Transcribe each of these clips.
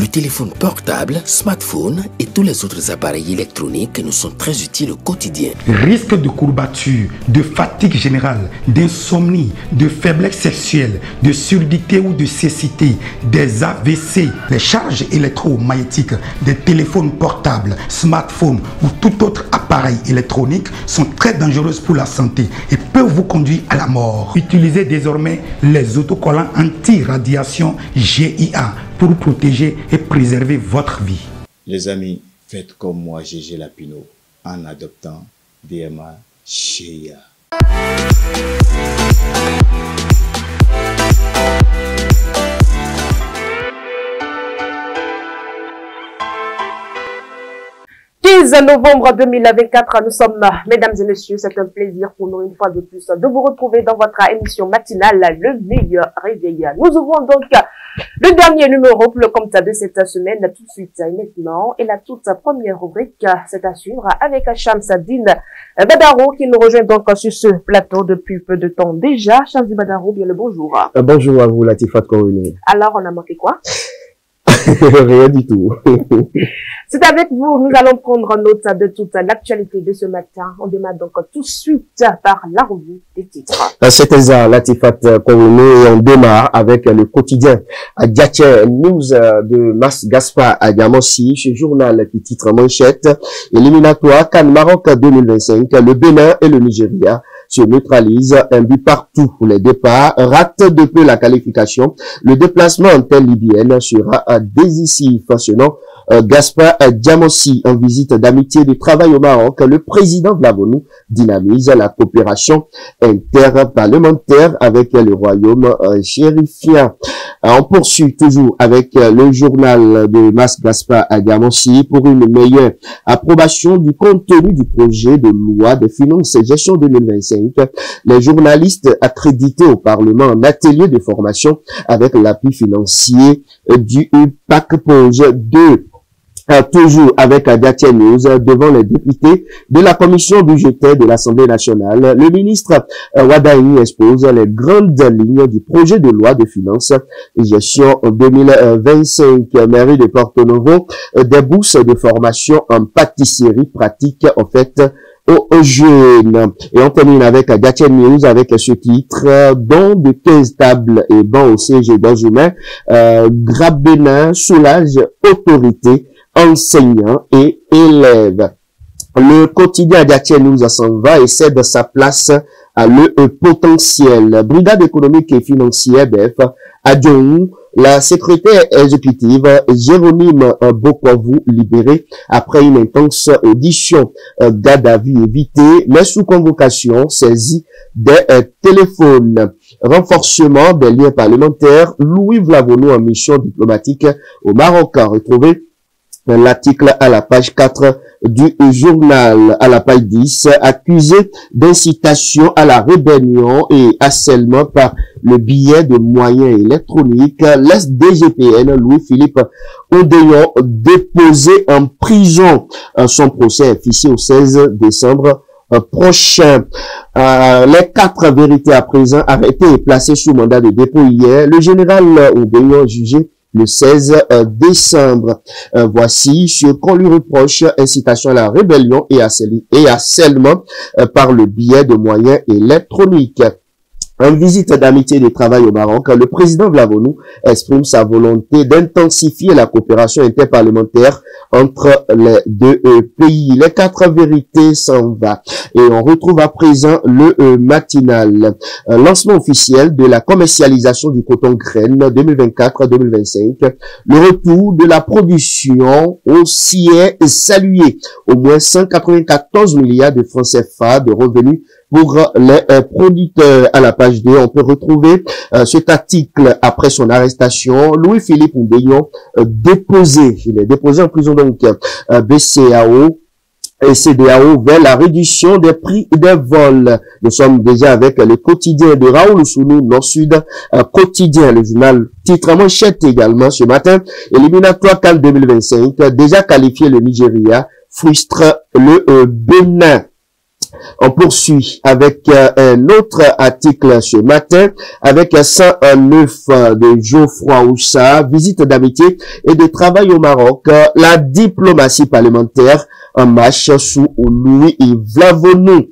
Le téléphone portable, smartphone et tous les autres appareils électroniques nous sont très utiles au quotidien. Risque de courbature, de fatigue générale, d'insomnie, de faiblesse sexuelle, de surdité ou de cécité, des AVC, les charges électromagnétiques des téléphones portables, smartphones ou tout autre appareil électronique sont très dangereuses pour la santé et peuvent vous conduire à la mort. Utilisez désormais les autocollants anti-radiation GIA pour protéger et préserver votre vie. Les amis, faites comme moi, Gégé Lapino, en adoptant DMA GIA. Novembre 2024, nous sommes, mesdames et messieurs, c'est un plaisir pour nous une fois de plus de vous retrouver dans votre émission matinale, le meilleur réveil. Nous ouvrons donc le dernier numéro pour le compte de cette semaine, tout de suite et maintenant, et la toute première rubrique, c'est à suivre avec Shamsadine Badaro qui nous rejoint donc sur ce plateau depuis peu de temps déjà. Shamsi Badaro, bien le bonjour. Bonjour à vous, Latifat Kourouni. Alors, on a manqué quoi? Rien du tout. C'est avec vous, nous allons prendre note de toute l'actualité de ce matin. On démarre donc tout de suite par la revue des titres. C'est ça, Latifat Kourouni, et on démarre avec le quotidien Adiaché News de Mas Gaspard Adiamossi, ce journal qui titre manchette éliminatoire CAN Maroc 2025, le Bénin et le Nigeria se neutralisent, un but partout pour les départs, rate de peu la qualification. Le déplacement en terre libyenne sera décisif, selon Gaspard Diamossi, en visite d'amitié et de travail au Maroc. Le président de la ONU dynamise la coopération interparlementaire avec le royaume chérifien. On poursuit toujours avec le journal de Mas Gaspard Diamossi pour une meilleure approbation du contenu du projet de loi de finances et gestion 2025. Les journalistes accrédités au Parlement en atelier de formation avec l'appui financier du PAC-POJ 2. Toujours avec Adiaté News devant les députés de la commission budgétaire de l'Assemblée nationale, le ministre Wadaini expose les grandes lignes du projet de loi de finances et gestion 2025. Mairie de Porto Novo, des bourses de formation en pâtisserie pratique offertes aux jeunes. Et on termine avec Adiaté News avec ce titre: don de 15 tables et bancs au CG Benjamin, Grabbenin soulage autorité, enseignants et élèves. Le quotidien Adiaté News s'en va et cède sa place à le potentiel. Brigade économique et financière BF à Djoun, la secrétaire exécutive Jérôme Bokwavou libérée après une intense audition. Garde à vue évitée, mais sous convocation, saisie des téléphones. Renforcement des liens parlementaires, Louis Vlavonou en mission diplomatique au Maroc. Retrouvé l'article à la page 4 du journal. À la page 10, accusé d'incitation à la rébellion et harcèlement par le biais de moyens électroniques, l'ex-DGPN Louis-Philippe Odéon déposé en prison. Son procès est fixé au 16 décembre prochain. Les 4 vérités à présent arrêtées et placées sous mandat de dépôt hier. Le général Odéon jugé le 16 décembre. Voici ce qu'on lui reproche: incitation à la rébellion et harcèlement par le biais de moyens électroniques. En visite d'amitié et de travail au Maroc, le président Vlavonou exprime sa volonté d'intensifier la coopération interparlementaire entre les deux pays. Les 4 vérités s'en va. Et on retrouve à présent le matinal. Lancement officiel de la commercialisation du coton graine 2024-2025. Le retour de la production aussi est salué. Au moins 194 milliards de francs CFA de revenus pour les producteurs. À la page 2, on peut retrouver cet article après son arrestation. Louis-Philippe Odéon il est déposé en prison donc BCAO et CDAO vers la réduction des prix des vols. Nous sommes déjà avec le quotidien de Raoul Sounou, Nord-Sud quotidien. Le journal titre manchette également ce matin: éliminatoire CAN 2025, déjà qualifié le Nigeria, frustre le Bénin. On poursuit avec un autre article ce matin avec 109 de Geoffroy Oussa, visite d'amitié et de travail au Maroc, la diplomatie parlementaire en marche sous Louis-Yves Vlavonou.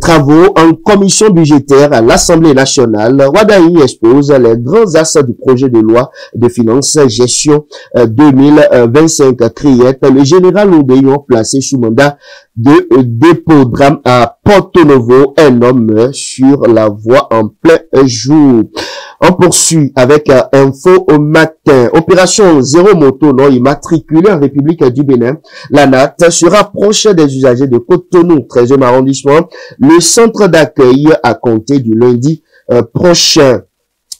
Travaux en commission budgétaire à l'Assemblée nationale. Wadaï expose les grands axes du projet de loi de finances gestion 2025. Criette le général Oudéon placé sous mandat de dépôt. Drame à Porto Novo, un homme sur la voie en plein jour. On poursuit avec info au matin. Opération zéro moto non immatriculée en République du Bénin. La NAT se rapproche des usagers de Cotonou, 13e arrondissement. Le centre d'accueil à compter du lundi prochain.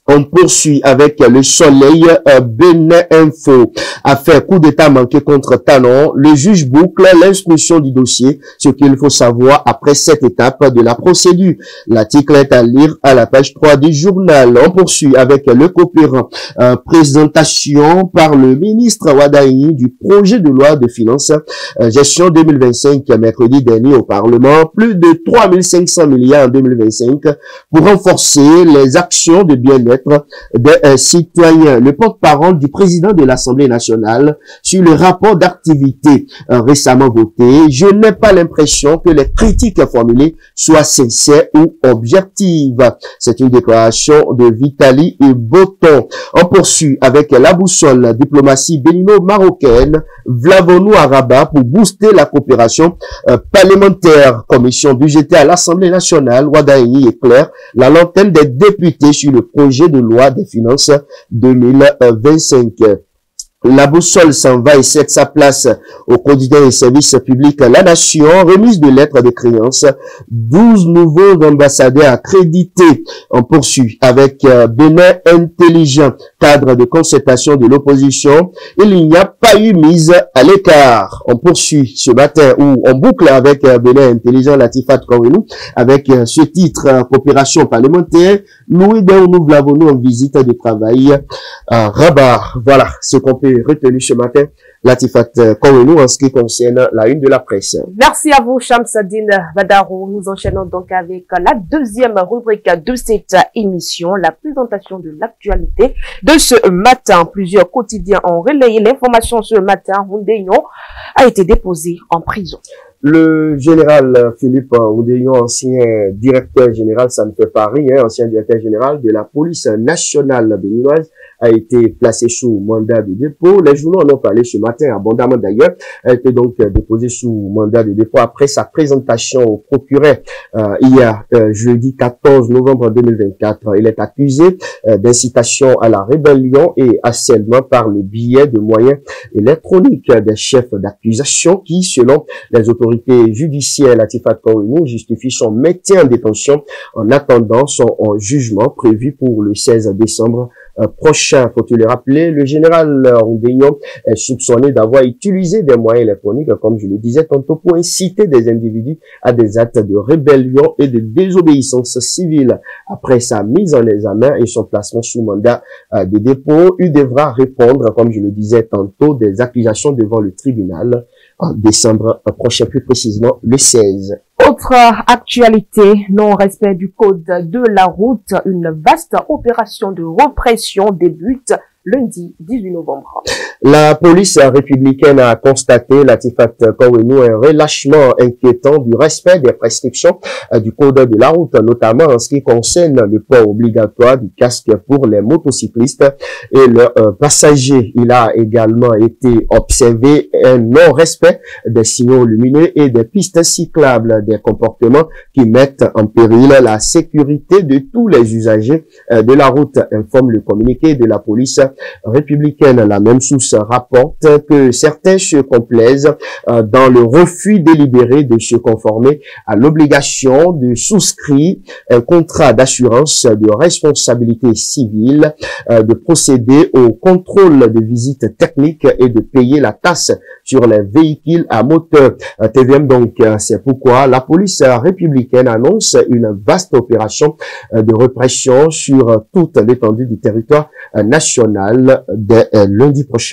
On poursuit avec le Soleil Bénin Info. Affaire coup d'état manqué contre Tanon. Le juge boucle l'instruction du dossier. Ce qu'il faut savoir après cette étape de la procédure. L'article est à lire à la page 3 du journal. On poursuit avec le coopérant. Présentation par le ministre Wadaï du projet de loi de finances gestion 2025 mercredi dernier au Parlement. Plus de 3500 milliards en 2025 pour renforcer les actions de bien-être des citoyens. Le porte-parole du président de l'Assemblée nationale sur le rapport d'activité récemment voté. Je n'ai pas l'impression que les critiques formulées soient sincères ou objectives. C'est une déclaration de Vitali et Boton. On poursuit avec la boussole diplomatie bénino-marocaine. Vlavonou à Rabat pour booster la coopération parlementaire. Commission budgétaire à l'Assemblée nationale. Wadaï éclaire la lanterne des députés sur le projet de loi des finances 2025. La boussole s'en va et cède sa place au quotidien et services publics La Nation. Remise de lettres de créance. 12 nouveaux ambassadeurs accrédités. On poursuit avec Bénin Intelligent, cadre de concertation de l'opposition. Il n'y a pas eu mise à l'écart. On poursuit ce matin où on boucle avec Bénin Intelligent, Latifat Kourenou, avec ce titre coopération parlementaire. Louis Deounou Vlavonou en visite de travail à Rabat. Voilà ce qu'on peut retenu ce matin, Latifat Kourenou, en ce qui concerne la une de la presse. Merci à vous, Shamsadine Vadaro. Nous enchaînons donc avec la deuxième rubrique de cette émission, la présentation de l'actualité de ce matin. Plusieurs quotidiens ont relayé l'information ce matin. Oudéon a été déposé en prison. Le général Philippe Oudéon, ancien directeur général, ça ne fait pas rien, ancien directeur général de la police nationale béninoise, a été placé sous mandat de dépôt. Les journaux en ont parlé ce matin, abondamment d'ailleurs. Elle a été donc déposée sous mandat de dépôt après sa présentation au procureur hier, jeudi 14 novembre 2024. Il est accusé d'incitation à la rébellion et harcèlement par le biais de moyens électroniques des chefs d'accusation qui, selon les autorités judiciaires, Latifat Kourenou, justifie son maintien en détention en attendant son jugement prévu pour le 16 décembre prochain. Faut-il le rappeler, le général Oudéon est soupçonné d'avoir utilisé des moyens électroniques, comme je le disais tantôt, pour inciter des individus à des actes de rébellion et de désobéissance civile. Après sa mise en examen et son placement sous mandat de dépôt, il devra répondre, comme je le disais tantôt, des accusations devant le tribunal en décembre prochain, plus précisément le 16. Autre actualité, non-respect du code de la route, une vaste opération de répression débute lundi 18 novembre. La police républicaine a constaté, Latifat Kourenou, un relâchement inquiétant du respect des prescriptions du code de la route, notamment en ce qui concerne le port obligatoire du casque pour les motocyclistes et leurs passagers. Il a également été observé un non-respect des signaux lumineux et des pistes cyclables, des comportements qui mettent en péril la sécurité de tous les usagers de la route, informe le communiqué de la police républicaine. La même source rapporte que certains se complaisent dans le refus délibéré de se conformer à l'obligation de souscrire un contrat d'assurance de responsabilité civile, de procéder au contrôle de visite technique et de payer la taxe sur les véhicules à moteur. TVM donc, c'est pourquoi la police républicaine annonce une vaste opération de répression sur toute l'étendue du territoire national dès lundi prochain.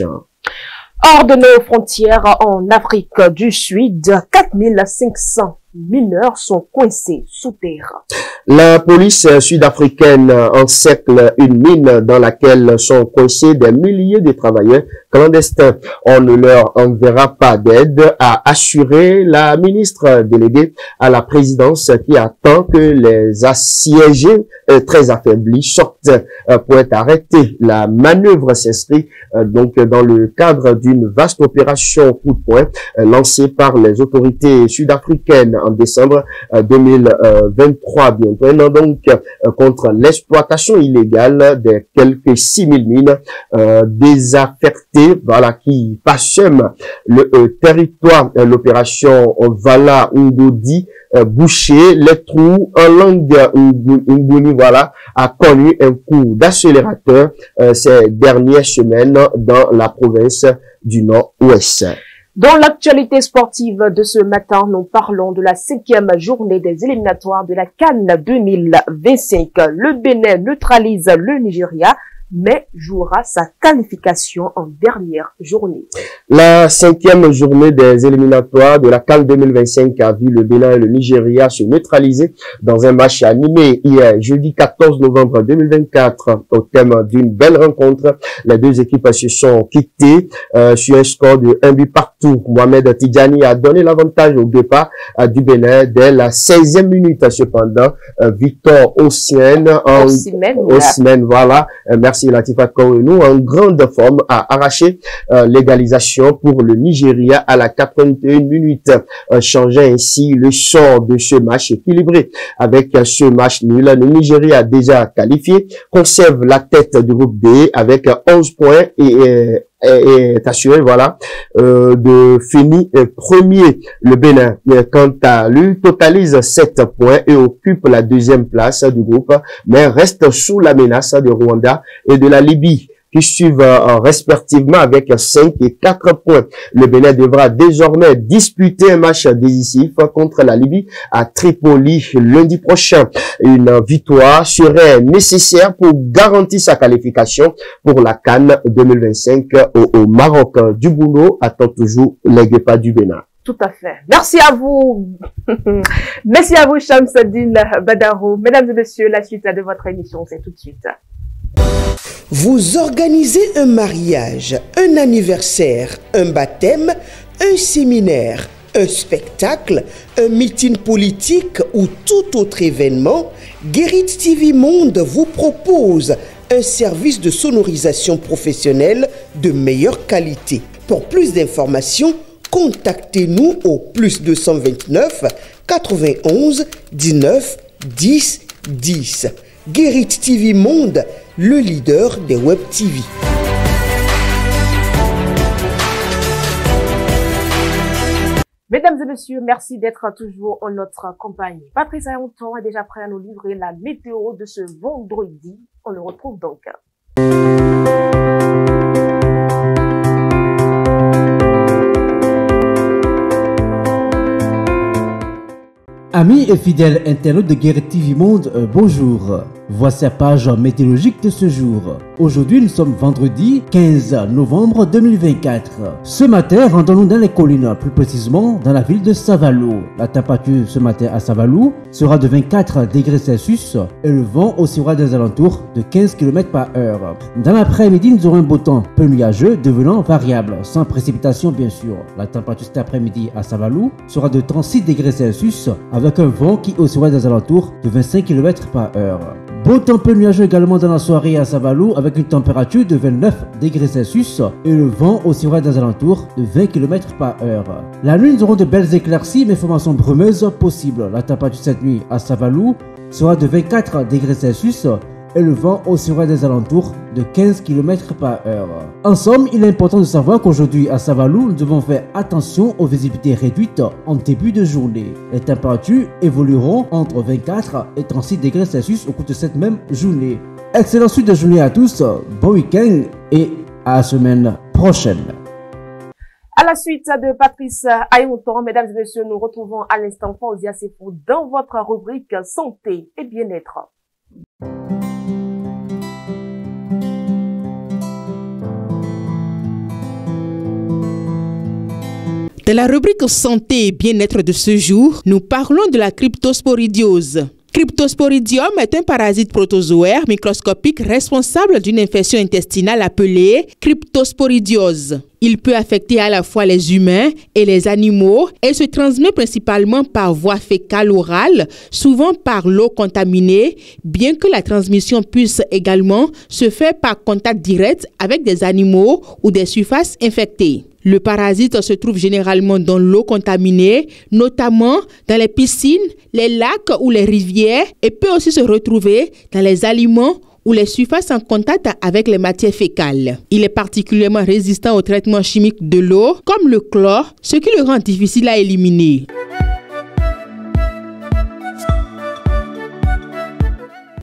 Hors de nos frontières, en Afrique du Sud, 4500 mineurs sont coincés sous terre. La police sud-africaine encercle une mine dans laquelle sont coincés des milliers de travailleurs clandestins. On ne leur enverra pas d'aide, a assuré la ministre déléguée à la présidence qui attend que les assiégés très affaiblis sortent pour être arrêtés. La manœuvre s'inscrit donc dans le cadre d'une vaste opération coup de poing lancée par les autorités sud-africaines en décembre 2023, bientôt un an donc, contre l'exploitation illégale des quelques 6000 mines désaffectées, voilà, qui parsèment le territoire. L'opération Vala Ngodi boucher les trous en langue Nguni, voilà, a connu un coup d'accélérateur ces dernières semaines dans la province du Nord-Ouest. Dans l'actualité sportive de ce matin, nous parlons de la 5e journée des éliminatoires de la CAN 2025. Le Bénin neutralise le Nigeria, mais jouera sa qualification en dernière journée. La 5e journée des éliminatoires de la CAN 2025 a vu le Bénin et le Nigeria se neutraliser dans un match animé hier, jeudi 14 novembre 2024, au thème d'une belle rencontre. Les deux équipes se sont quittées sur un score de 1 but partout. Mohamed Tidjani a donné l'avantage au départ du Bénin dès la 16e minute. Cependant, Victor Osimhen, voilà, merci Latifa Kourenou, en grande forme, a arraché l'égalisation pour le Nigeria à la 81 minutes, changeant ainsi le sort de ce match équilibré. Avec ce match nul, le Nigeria déjà qualifié, conserve la tête du groupe D avec 11 points et est assuré, voilà, de finir premier. Le Bénin, quant à lui, totalise 7 points et occupe la 2e place du groupe, mais reste sous la menace de Rwanda et de la Libye, qui suivent respectivement avec 5 et 4 points. Le Bénin devra désormais disputer un match décisif contre la Libye à Tripoli lundi prochain. Une victoire serait nécessaire pour garantir sa qualification pour la CAN 2025 au Maroc. Du boulot attend toujours les Guépards du Bénin. Tout à fait. Merci à vous. Merci à vous, Shamsuddin Badarou. Mesdames et messieurs, la suite de votre émission, c'est tout de suite. Vous organisez un mariage, un anniversaire, un baptême, un séminaire, un spectacle, un meeting politique ou tout autre événement, Guérit TV Monde vous propose un service de sonorisation professionnelle de meilleure qualité. Pour plus d'informations, contactez-nous au +229 91 19 10 10. Guérit TV Monde, le leader des Web TV. Mesdames et messieurs, merci d'être toujours en notre compagnie. Patrice Ayanton est déjà prêt à nous livrer la météo de ce vendredi. On le retrouve donc. Amis et fidèles internautes de Guérit TV Monde, bonjour. Voici la page météorologique de ce jour. Aujourd'hui, nous sommes vendredi 15 novembre 2024. Ce matin, rendons-nous dans les collines, plus précisément dans la ville de Savalou. La température ce matin à Savalou sera de 24 degrés Celsius et le vent oscillera des alentours de 15 km par heure. Dans l'après-midi, nous aurons un beau temps peu nuageux devenant variable, sans précipitation bien sûr. La température cet après-midi à Savalou sera de 36 degrés Celsius avec un vent qui oscillera des alentours de 25 km par heure. Beau temps peu nuageux également dans la soirée à Savalou avec une température de 29 degrés Celsius et le vent oscillera des alentours de 20 km par heure. La nuit, nous aurons de belles éclaircies mais formations brumeuses possibles. La température cette nuit à Savalou sera de 24 degrés Celsius et le vent oscillera des alentours de 15 km par heure. En somme, il est important de savoir qu'aujourd'hui à Savalou, nous devons faire attention aux visibilités réduites en début de journée. Les températures évolueront entre 24 et 36 degrés Celsius au cours de cette même journée. Excellente suite de journée à tous, bon week-end et à la semaine prochaine. À la suite de Patrice Ayanton, mesdames et messieurs, nous retrouvons à l'instant Fauzia Sefou dans votre rubrique santé et bien-être. Dans la rubrique santé et bien-être de ce jour, nous parlons de la cryptosporidiose. Cryptosporidium est un parasite protozoaire microscopique responsable d'une infection intestinale appelée cryptosporidiose. Il peut affecter à la fois les humains et les animaux et se transmet principalement par voie fécale orale, souvent par l'eau contaminée, bien que la transmission puisse également se faire par contact direct avec des animaux ou des surfaces infectées. Le parasite se trouve généralement dans l'eau contaminée, notamment dans les piscines, les lacs ou les rivières, et peut aussi se retrouver dans les aliments ou les surfaces en contact avec les matières fécales. Il est particulièrement résistant au traitement chimique de l'eau, comme le chlore, ce qui le rend difficile à éliminer.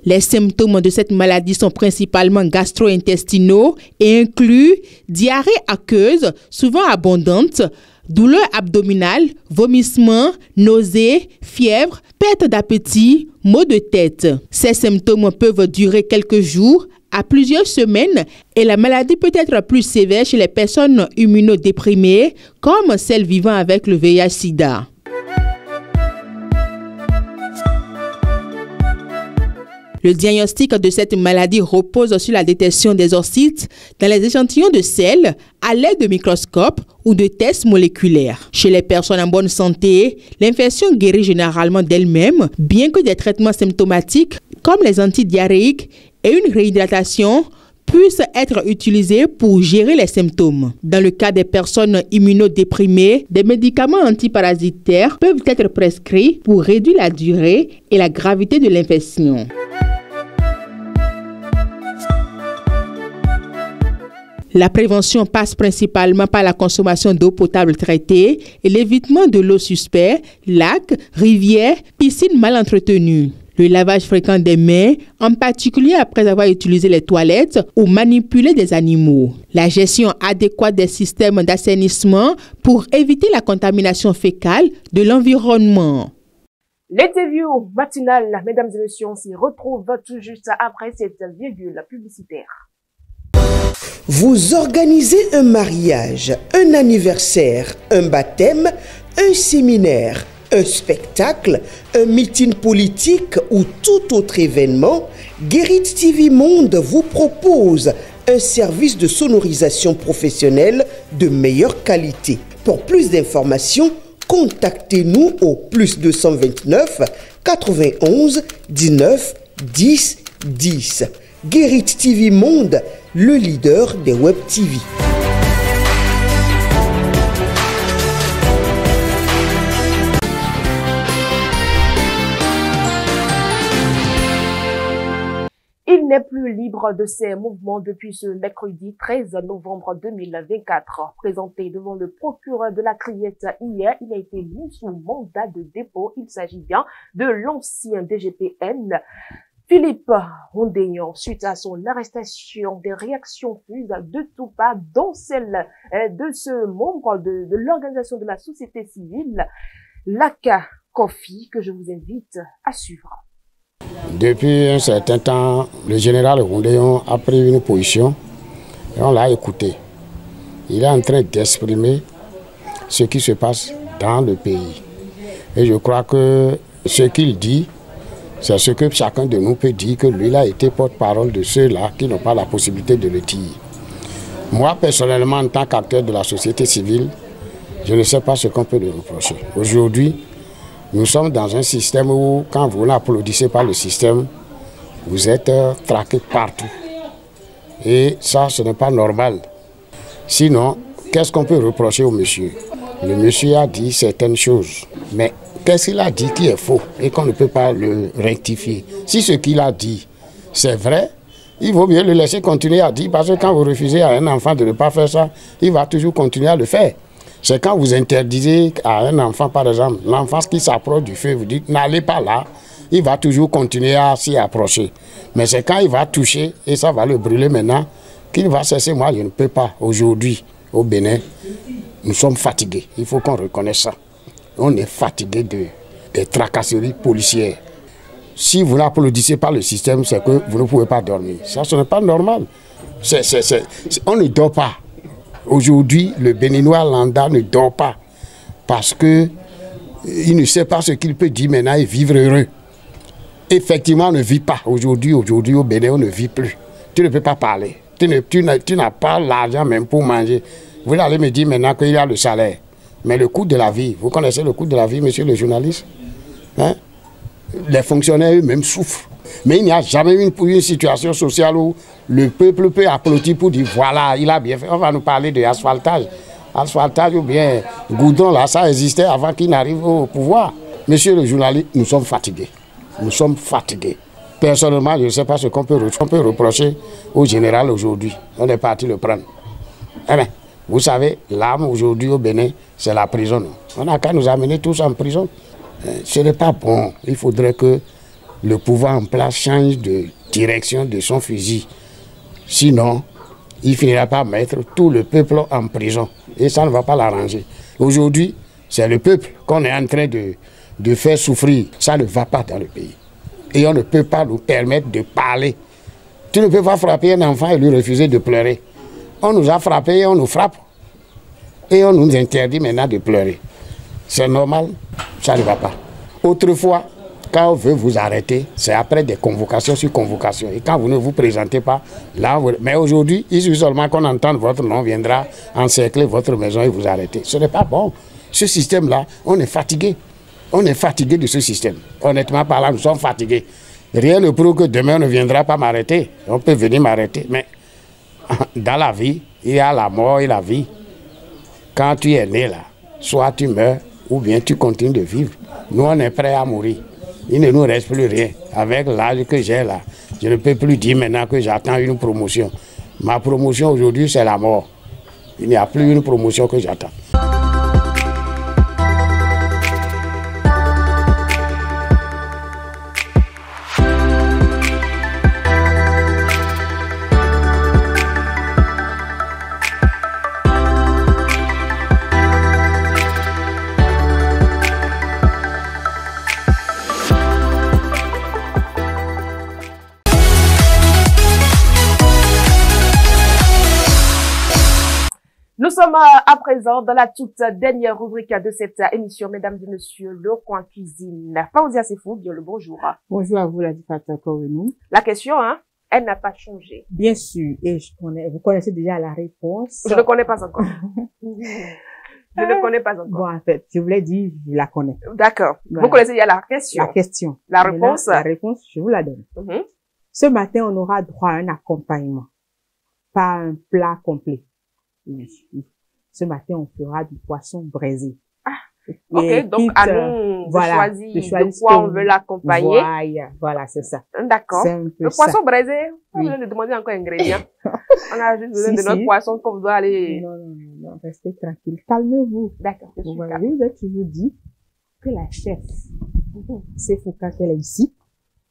Les symptômes de cette maladie sont principalement gastro-intestinaux et incluent diarrhée aqueuse, souvent abondante, douleur abdominale, vomissements, nausées, fièvre, perte d'appétit, maux de tête. Ces symptômes peuvent durer quelques jours à plusieurs semaines et la maladie peut être plus sévère chez les personnes immunodéprimées comme celles vivant avec le VIH-Sida. Le diagnostic de cette maladie repose sur la détection des oocytes dans les échantillons de sel à l'aide de microscopes ou de tests moléculaires. Chez les personnes en bonne santé, l'infection guérit généralement d'elle-même, bien que des traitements symptomatiques comme les antidiarrhéiques et une réhydratation puissent être utilisés pour gérer les symptômes. Dans le cas des personnes immunodéprimées, des médicaments antiparasitaires peuvent être prescrits pour réduire la durée et la gravité de l'infection. La prévention passe principalement par la consommation d'eau potable traitée et l'évitement de l'eau suspecte, lacs, rivières, piscines mal entretenues. Le lavage fréquent des mains, en particulier après avoir utilisé les toilettes ou manipulé des animaux. La gestion adéquate des systèmes d'assainissement pour éviter la contamination fécale de l'environnement. L'interview matinale, mesdames et messieurs, on s'y retrouve tout juste après cette virgule publicitaire. Vous organisez un mariage, un anniversaire, un baptême, un séminaire, un spectacle, un meeting politique ou tout autre événement, Guérit TV Monde vous propose un service de sonorisation professionnelle de meilleure qualité. Pour plus d'informations, contactez-nous au +229 91 19 10 10. Guérit TV Monde, le leader des Web TV. Il n'est plus libre de ses mouvements depuis ce mercredi 13 novembre 2024. Présenté devant le procureur de la Criette hier, il a été mis sous mandat de dépôt. Il s'agit bien de l'ancien DGPN. Philippe Rondéon, suite à son arrestation, des réactions fusent de tout pas, dont celle de ce membre de l'organisation de la société civile, Laka Kofi, que je vous invite à suivre. Depuis un certain temps, le général Rondéon a pris une position et on l'a écouté. Il est en train d'exprimer ce qui se passe dans le pays. Et je crois que ce qu'il dit, c'est ce que chacun de nous peut dire, que lui il a été porte-parole de ceux-là qui n'ont pas la possibilité de le dire. Moi, personnellement, en tant qu'acteur de la société civile, je ne sais pas ce qu'on peut lui reprocher. Aujourd'hui, nous sommes dans un système où, quand vous n'applaudissez pas le système, vous êtes traqué partout. Et ça, ce n'est pas normal. Sinon, qu'est-ce qu'on peut reprocher au monsieur? Le monsieur a dit certaines choses, mais qu'est-ce qu'il a dit qui est faux et qu'on ne peut pas le rectifier? Si ce qu'il a dit, c'est vrai, il vaut mieux le laisser continuer à dire, parce que quand vous refusez à un enfant de ne pas faire ça, il va toujours continuer à le faire. C'est quand vous interdisez à un enfant, par exemple, l'enfant qui s'approche du feu, vous dites, n'allez pas là, il va toujours continuer à s'y approcher. Mais c'est quand il va toucher, et ça va le brûler maintenant, qu'il va cesser. Moi, je ne peux pas. Aujourd'hui, au Bénin, nous sommes fatigués. Il faut qu'on reconnaisse ça. On est fatigué des tracasseries policières. Si vous n'applaudissez pas le système, c'est que vous ne pouvez pas dormir. Ça, ce n'est pas normal. On ne dort pas. Aujourd'hui, le Béninois lambda ne dort pas. parce que il ne sait pas ce qu'il peut dire maintenant et vivre heureux. Effectivement, on ne vit pas. Aujourd'hui au Bénin, on ne vit plus. Tu ne peux pas parler. Tu n'as pas l'argent même pour manger. Vous allez me dire maintenant qu'il y a le salaire. Mais le coût de la vie, vous connaissez le coût de la vie, monsieur le journaliste? Hein? Les fonctionnaires eux-mêmes souffrent. Mais il n'y a jamais eu une situation sociale où le peuple peut applaudir pour dire voilà, il a bien fait. On va nous parler de asphaltage. Asphaltage ou bien goudron, là, ça existait avant qu'il n'arrive au pouvoir. Monsieur le journaliste, nous sommes fatigués. Nous sommes fatigués. Personnellement, je ne sais pas ce qu'on peut reprocher au général aujourd'hui. On est parti le prendre. Eh bien, vous savez, l'arme aujourd'hui au Bénin, c'est la prison. On n'a qu'à nous amener tous en prison. Ce n'est pas bon. Il faudrait que le pouvoir en place change de direction de son fusil. Sinon, il finira par mettre tout le peuple en prison. Et ça ne va pas l'arranger. Aujourd'hui, c'est le peuple qu'on est en train de faire souffrir. Ça ne va pas dans le pays. Et on ne peut pas nous permettre de parler. Tu ne peux pas frapper un enfant et lui refuser de pleurer. On nous a frappés et on nous frappe. Et on nous interdit maintenant de pleurer. C'est normal, ça ne va pas. Autrefois, quand on veut vous arrêter, c'est après des convocations sur convocations. Et quand vous ne vous présentez pas, là, mais aujourd'hui, il suffit seulement qu'on entende votre nom, viendra encercler votre maison et vous arrêter. Ce n'est pas bon. Ce système-là, on est fatigué. On est fatigué de ce système. Honnêtement parlant, nous sommes fatigués. Rien ne prouve que demain on ne viendra pas m'arrêter. On peut venir m'arrêter. Mais dans la vie, il y a la mort et la vie. Quand tu es né là, soit tu meurs ou bien tu continues de vivre. Nous, on est prêts à mourir. Il ne nous reste plus rien. Avec l'âge que j'ai là, je ne peux plus dire maintenant que j'attends une promotion. Ma promotion aujourd'hui, c'est la mort. Il n'y a plus une promotion que j'attends. Nous sommes à présent dans la toute dernière rubrique de cette émission, mesdames et messieurs, le coin cuisine. Faouzia Sefou, bien le bonjour. Bonjour à vous, la Difata Korenou. La question, elle n'a pas changé. Bien sûr, et vous connaissez déjà la réponse. Je ne connais pas encore. Je ne connais pas encore. Bon, en fait, je vous l'ai dit, je la connais. D'accord. Voilà. Vous connaissez déjà la question. La question. La réponse. La réponse, je vous la donne. Ce matin, on aura droit à un accompagnement, pas un plat complet. Ce matin, on fera du poisson braisé. Ah, ok, donc à nous de choisir de quoi on veut l'accompagner. Voilà, c'est ça. D'accord. Le poisson braisé, on a besoin de demander encore ingrédients. On a juste besoin de notre poisson qu'on doit aller... Non, restez tranquille. Calmez-vous. D'accord, je suis calme. Vous avez toujours dit que la chef, c'est Foucault qu'elle est ici,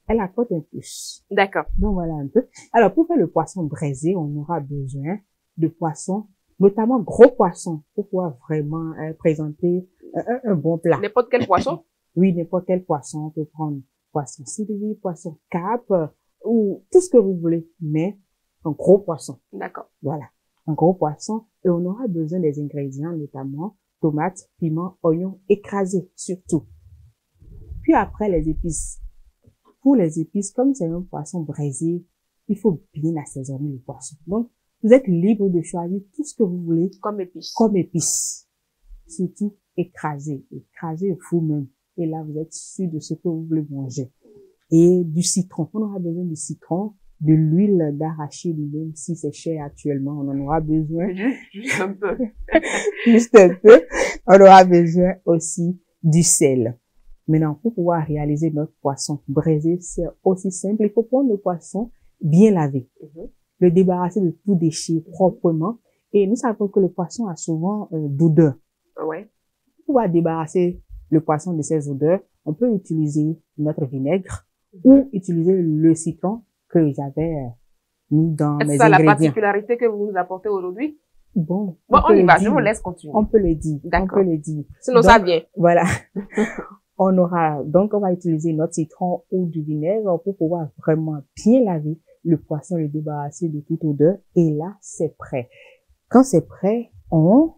elle apporte un plus. D'accord. Donc voilà un peu. Alors, pour faire le poisson braisé, on aura besoin de poissons, notamment gros poissons, pour pouvoir vraiment présenter un bon plat. N'importe quel poisson? Oui, n'importe quel poisson. On peut prendre poisson sylvie, poisson carpe, ou tout ce que vous voulez, mais un gros poisson. D'accord. Voilà, un gros poisson. Et on aura besoin des ingrédients, notamment tomates, piments, oignons écrasés, surtout. Puis après, les épices. Pour les épices, comme c'est un poisson braisé, il faut bien assaisonner le poisson. Donc, vous êtes libre de choisir tout ce que vous voulez. Comme épices. Comme épices. Surtout écrasé. Écrasé vous-même. Et là, vous êtes sûr de ce que vous voulez manger. Et du citron. On aura besoin du citron, de l'huile d'arachide, même si c'est cher actuellement. On en aura besoin. Juste un peu. Juste un peu. On aura besoin aussi du sel. Maintenant, pour pouvoir réaliser notre poisson braisé, c'est aussi simple. Il faut prendre le poisson bien lavé. Le débarrasser de tout déchet proprement. Et nous savons que le poisson a souvent d'odeur. Ouais. Pour pouvoir débarrasser le poisson de ces odeurs, on peut utiliser notre vinaigre ou utiliser le citron que j'avais mis dans mes ingrédients. Est-ce ça la particularité que vous nous apportez aujourd'hui? Bon, on y va, je vous laisse continuer. On peut le dire. D'accord. On peut le dire. Sinon, ça vient. Voilà. Donc, on va utiliser notre citron ou du vinaigre pour pouvoir vraiment bien laver le poisson, le débarrasser de toute odeur. Et là, c'est prêt. Quand c'est prêt, on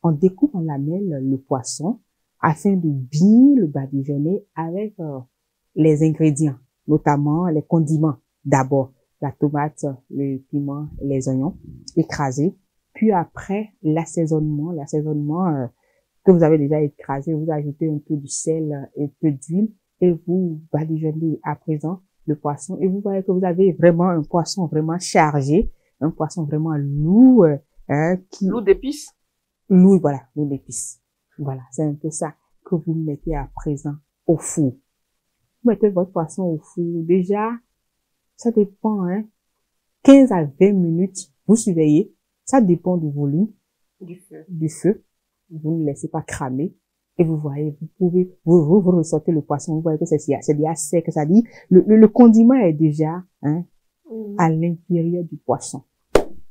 On découpe en lamelles le poisson afin de bien le badigeonner avec les ingrédients, notamment les condiments. D'abord, la tomate, le piment, les oignons écrasés. Puis après, l'assaisonnement que vous avez déjà écrasé, vous ajoutez un peu de sel et un peu d'huile et vous badigeonnez à présent le poisson. Et vous voyez que vous avez vraiment un poisson vraiment chargé, un poisson vraiment lourd. Lourd d'épices? Lourd, voilà, lourd d'épices. Voilà, c'est un peu ça que vous mettez à présent au four. Vous mettez votre poisson au four. Déjà, ça dépend, 15 à 20 minutes, vous surveillez. Ça dépend du volume du feu. Vous ne laissez pas cramer. Et vous voyez, vous ressortez le poisson. Vous voyez que c'est déjà sec. Ça dit, le condiment est déjà, à l'intérieur du poisson.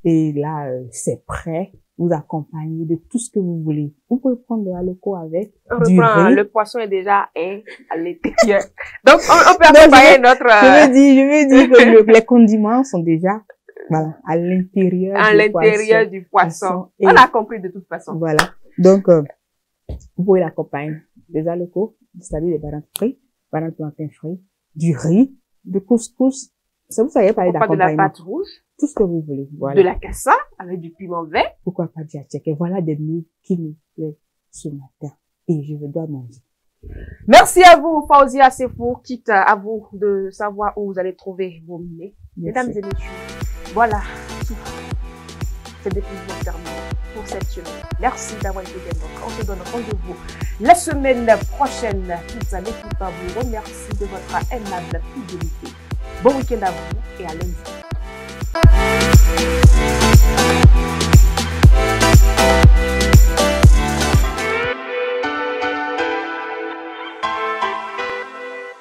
Et là, c'est prêt. Vous accompagnez de tout ce que vous voulez. Vous pouvez prendre de l'alcool avec du riz. Le poisson est déjà à l'intérieur. Donc, on peut accompagner notre... Je veux dire que les condiments sont déjà, voilà, à l'intérieur du poisson. On a compris de toute façon. Voilà. Donc, vous pouvez l'accompagner des haricots, c'est-à-dire des bananes frites, bananes plantains frits, du riz, de couscous. Ça, vous savez parler d'accompagnement. De la pâte rouge. Tout ce que vous voulez. Voilà. De la cassa avec du piment vert. Pourquoi pas du attièque? Voilà des mets qui me plaisent ce matin. Et je dois manger. Merci à vous, Fauzia Sefou. Quitte à vous de savoir où vous allez trouver vos mets. Mesdames et messieurs, voilà tout. C'est définitivement terminé pour cette semaine. Merci d'avoir été des nôtres. On se donne rendez-vous la semaine prochaine. Toute l'équipe vous remercie de votre aimable fidélité. Bon week-end à vous et à lundi.